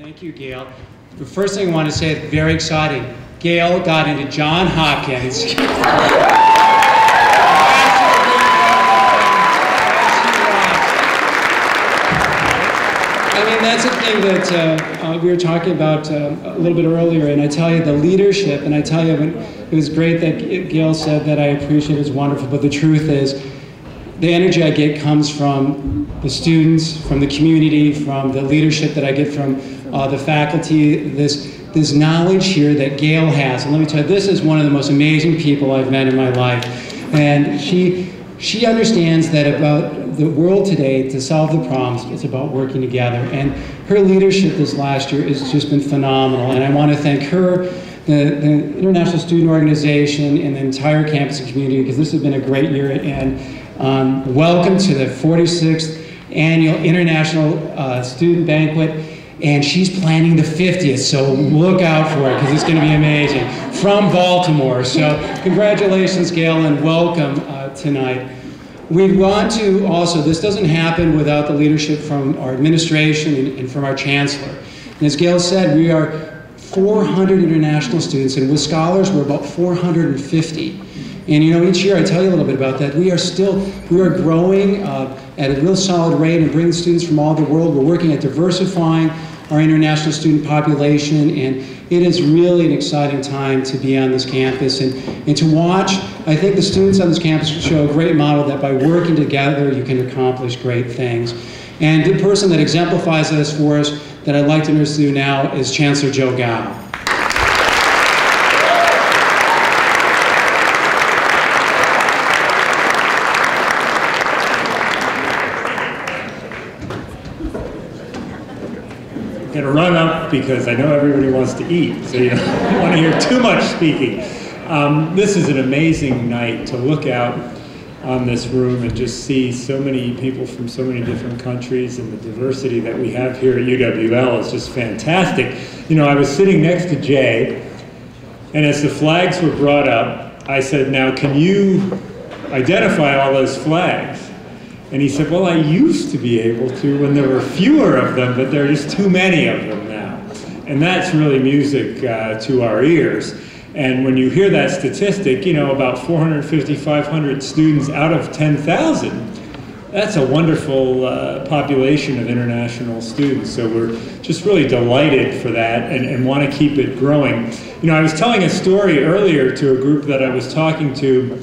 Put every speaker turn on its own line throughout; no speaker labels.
Thank you, Gail. The first thing I want to say is very exciting. Gail got into John Hopkins. I mean, that's a thing that we were talking about a little bit earlier, and I tell you, the leadership, and I tell you, it was great that Gail said that I appreciate it, it's wonderful, but the truth is, the energy I get comes from the students, from the community, from the leadership that I get from the faculty, this knowledge here that Gail has. And let me tell you, this is one of the most amazing people I've met in my life. And she understands that about the world today, to solve the problems, it's about working together. And her leadership this last year has just been phenomenal. And I want to thank her, the International Student Organization, and the entire campus and community, because this has been a great year. And welcome to the 46th Annual International Student Banquet. And she's planning the 50th, so look out for it, because it's going to be amazing. From Baltimore. So congratulations, Gail, and welcome tonight. We want to also, this doesn't happen without the leadership from our administration and from our chancellor. And as Gail said, we are 400 international students, and with scholars, we're about 450. And you know, each year, I tell you a little bit about that, we are growing at a real solid rate and bringing students from all over the world. We're working at diversifying our international student population, and it is really an exciting time to be on this campus and to watch. I think the students on this campus show a great model that by working together, you can accomplish great things. And the person that exemplifies this for us that I'd like to introduce you now is Chancellor Joe Gao.
I'm going to run up because I know everybody wants to eat, so you don't want to hear too much speaking. This is an amazing night to look out on this room and just see so many people from so many different countries, and the diversity that we have here at UWL is just fantastic. You know, I was sitting next to Jay, and as the flags were brought up, I said, now can you identify all those flags? And he said, well, I used to be able to when there were fewer of them, but there are just too many of them now. And that's really music to our ears. And when you hear that statistic, you know, about 450, 500 students out of 10,000, that's a wonderful population of international students. So we're just really delighted for that and want to keep it growing. You know, I was telling a story earlier to a group that I was talking to.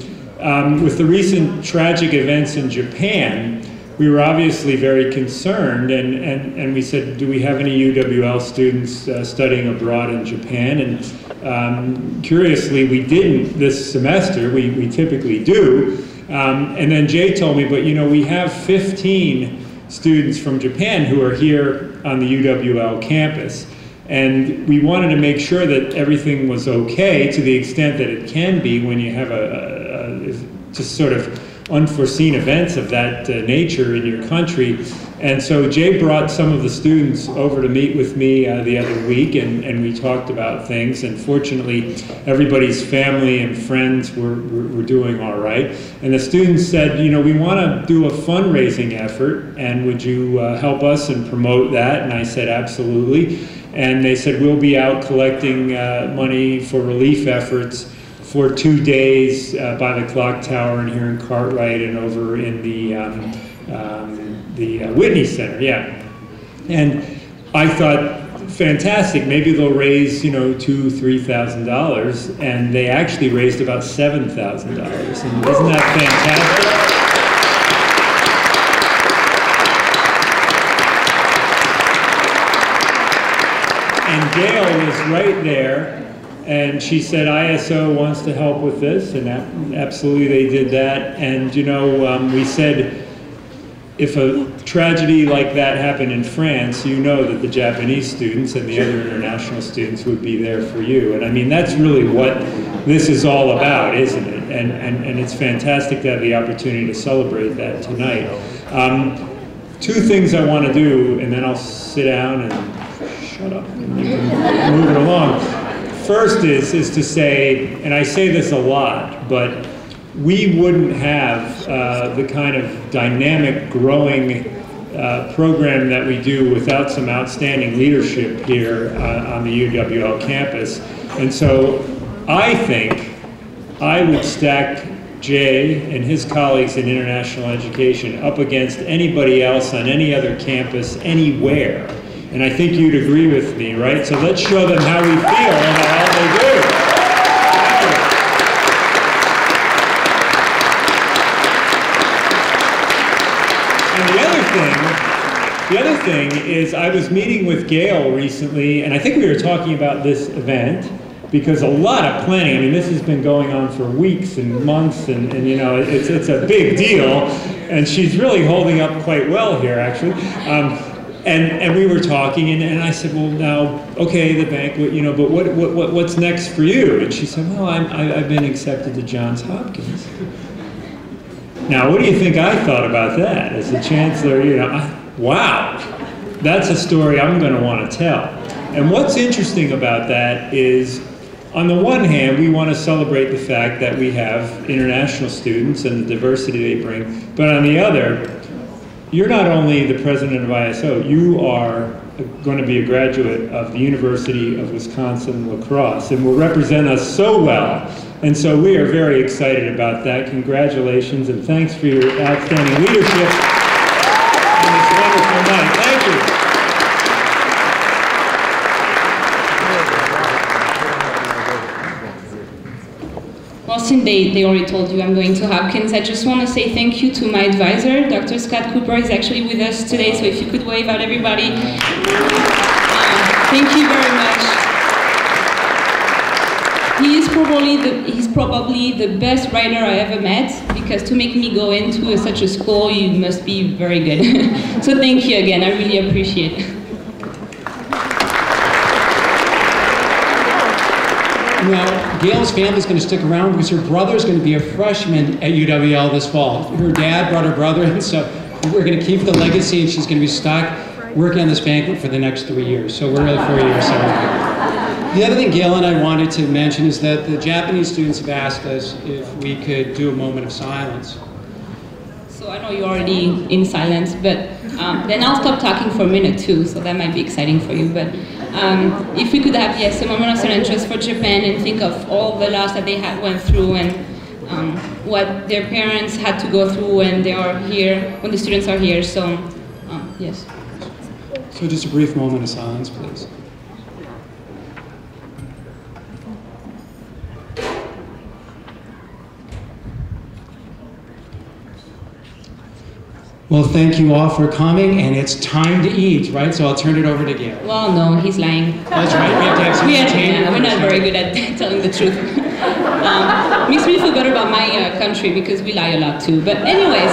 With the recent tragic events in Japan, we were obviously very concerned, and we said, do we have any UWL students studying abroad in Japan? And curiously, we didn't this semester. We typically do. And then Jay told me, but you know, we have 15 students from Japan who are here on the UWL campus. And we wanted to make sure that everything was okay to the extent that it can be when you have just sort of unforeseen events of that nature in your country. And so Jay brought some of the students over to meet with me the other week, and we talked about things. And fortunately, everybody's family and friends were doing all right. And the students said, you know, we want to do a fundraising effort, and would you help us and promote that? And I said, absolutely. And they said, we'll be out collecting money for relief efforts for 2 days by the clock tower and here in Cartwright and over in the Whitney Center, yeah. And I thought, fantastic, maybe they'll raise, you know, $2,000, $3,000, and they actually raised about $7,000. And isn't that fantastic? And Gail was right there, and she said ISO wants to help with this, and absolutely they did that. And you know, we said if a tragedy like that happened in France, you know that the Japanese students and the other international students would be there for you. And I mean, that's really what this is all about, isn't it? And it's fantastic to have the opportunity to celebrate that tonight. Two things I want to do, and then I'll sit down and shut up and you can move it along. First is to say, and I say this a lot, but we wouldn't have the kind of dynamic, growing program that we do without some outstanding leadership here on the UWL campus. And so I think I would stack Jay and his colleagues in international education up against anybody else on any other campus anywhere. And I think you'd agree with me, right? So let's show them how we feel about all they do. And the other thing is I was meeting with Gail recently, and I think we were talking about this event, because a lot of planning, I mean, this has been going on for weeks and months, and you know, it's a big deal, and she's really holding up quite well here, actually. And we were talking, and I said, well, now, okay, the banquet, you know, but what's next for you? And she said, well, I've been accepted to Johns Hopkins. Now, what do you think I thought about that as a chancellor? You know, wow, that's a story I'm going to want to tell. And what's interesting about that is, on the one hand, we want to celebrate the fact that we have international students and the diversity they bring, but on the other, you're not only the president of ISO, you are going to be a graduate of the University of Wisconsin-La Crosse, and will represent us so well. And so we are very excited about that. Congratulations, and thanks for your outstanding leadership on this wonderful night. Thank you.
Well, since they already told you I'm going to Hopkins, I just want to say thank you to my advisor. Dr. Scott Cooper is actually with us today, so if you could wave at everybody. Thank you very much. He's probably the best writer I ever met, because to make me go into such a school, you must be very good. So thank you again, I really appreciate it.
Now, Gail's family's going to stick around because her brother's going to be a freshman at UWL this fall. Her dad brought her brother in, so we're going to keep the legacy, and she's going to be stuck working on this banquet for the next 3 years. So we're really 4 years celebrating. The other thing Gail and I wanted to mention is that the Japanese students have asked us if we could do a moment of silence.
So I know you're already in silence, but then I'll stop talking for a minute too, so that might be exciting for you. But if we could have, yes, a moment of silence just for Japan, and think of all the loss that they went through, and what their parents had to go through when they are here, when the students are here. So, yes.
So just a brief moment of silence, please. Well, thank you all for coming, and it's time to eat, right? So I'll turn it over to Gail.
Well, no, he's lying.
That's right, we have to have some entertainment.
We're not very good at telling the truth. Makes me feel better about my country, because we lie a lot too. But anyways,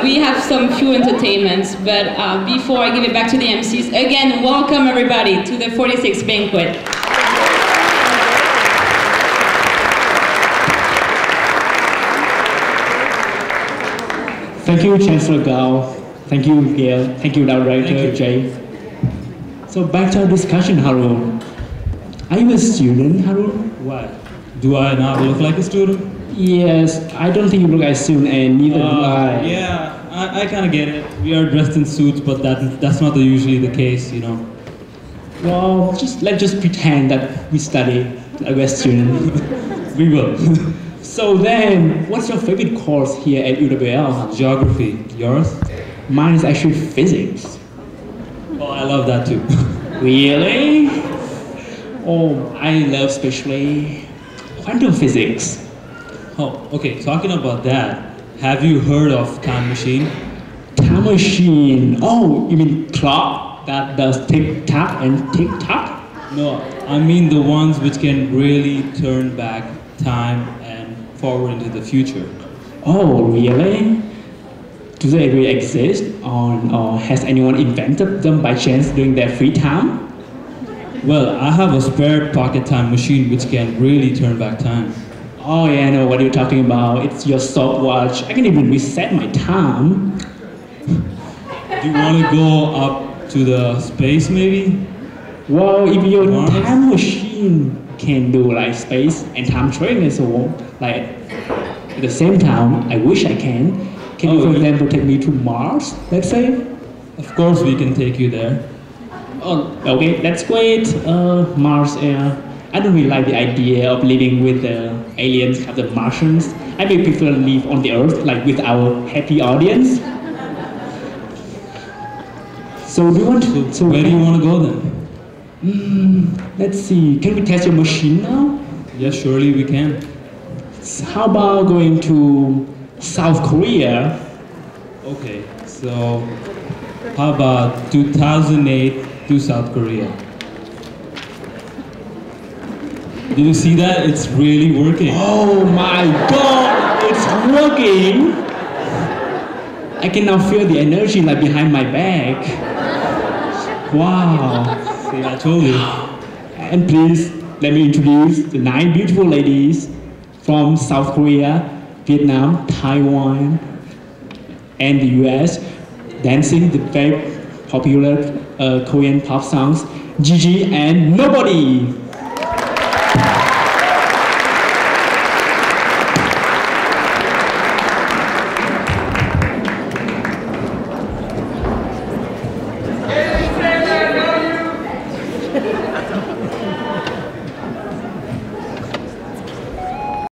we have some few entertainments, but before I give it back to the MCs, again, welcome everybody to the 46th banquet.
Thank you, Chancellor Gao. Thank you, Gail. Thank you, Director Jay. So back to our discussion, Harun. Are you a student, Harun?
Why? Do I not look like a student?
Yes, I don't think you look like a student, and neither do I.
Yeah, I kind of get it. We are dressed in suits, but that's not usually the case, you know.
Well, let's just pretend that we study like we're a student.
We will.
So then, what's your favorite course here at UWL?
Geography. Yours?
Mine is actually physics.
Oh, I love that too.
Really? Oh, I love especially quantum physics.
Oh, okay, talking about that, have you heard of time machine?
Time machine? Oh, you mean clock that does tick-tock and tick-tock?
No, I mean the ones which can really turn back time and forward into the future.
Oh, really? Do they really exist, or has anyone invented them by chance during their free time?
Well, I have a spare pocket time machine which can really turn back time.
Oh yeah, I know what you're talking about. It's your stopwatch. I can even reset my time.
Do you want to go up to the space maybe?
Well, if your
Mars?
time machine can do like space and time traveling and so on, like at the same time, I wish I can Can you, for example, take me to Mars, let's say?
Of course, we can take you there.
Oh, okay, that's great. Mars, I don't really like the idea of living with the aliens, have the Martians. I may prefer live on the Earth, like with our happy audience. So do you want to?
So where do you want to go then?
Let's see. Can we test your machine now?
Yes, surely we can.
How about going to South Korea?
Okay, so how about 2008 to South Korea? Did you see that? It's really working.
Oh my God, it's working! I can now feel the energy like behind my back. Wow.
See, I told you.
And please, let me introduce the 9 beautiful ladies from South Korea, Vietnam, Taiwan, and the US, dancing the very popular Korean pop songs, Gigi and Nobody.